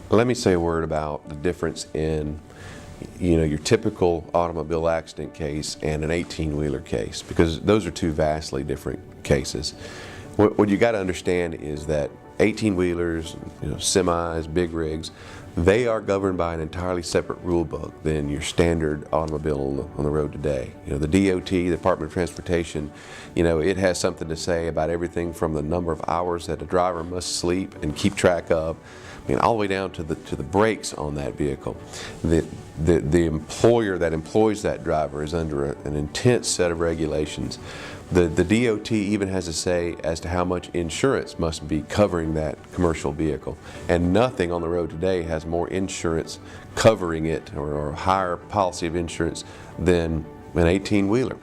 Let me say a word about the difference in your typical automobile accident case and an 18-wheeler case, because those are two vastly different cases. What you got to understand is that 18-wheelers, semis, big rigs, they are governed by an entirely separate rule book than your standard automobile on the road today. The DOT, the Department of Transportation, it has something to say about everything from the number of hours that a driver must sleep and keep track of, all the way down to the brakes on that vehicle. The employer that employs that driver is under an intense set of regulations. The DOT even has a say as to how much insurance must be covering that commercial vehicle. And nothing on the road today has more insurance covering it, or a higher policy of insurance, than an 18-wheeler.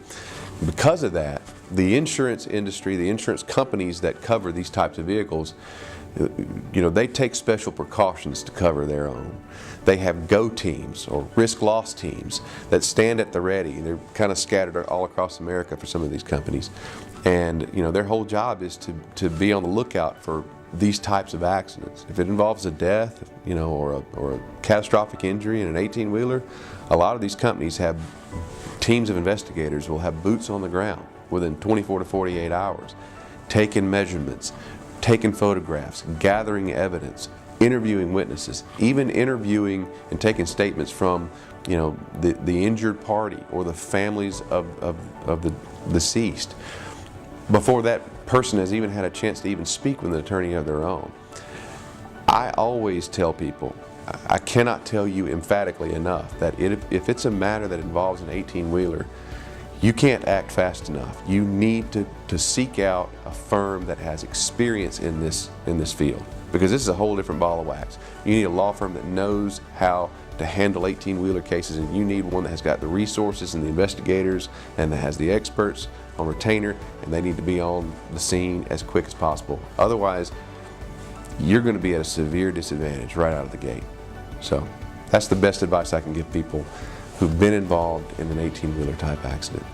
Because of that, the insurance industry, the insurance companies that cover these types of vehicles, they take special precautions to cover their own. They have go teams or risk loss teams that stand at the ready. They're kind of scattered all across America for some of these companies. And their whole job is to be on the lookout for these types of accidents. If it involves a death, or a catastrophic injury in an 18-wheeler, a lot of these companies have teams of investigators will have boots on the ground within 24 to 48 hours, taking measurements, taking photographs, gathering evidence, interviewing witnesses, even interviewing and taking statements from the injured party or the families of the deceased before that person has even had a chance to even speak with an attorney of their own. I always tell people, I cannot tell you emphatically enough, that if it's a matter that involves an 18-wheeler, you can't act fast enough. You need to seek out a firm that has experience in this field, because this is a whole different ball of wax. You need a law firm that knows how to handle 18-wheeler cases, and you need one that has got the resources and the investigators and that has the experts on retainer, and they need to be on the scene as quick as possible. Otherwise, you're going to be at a severe disadvantage right out of the gate. So that's the best advice I can give people who've been involved in an 18-wheeler type accident.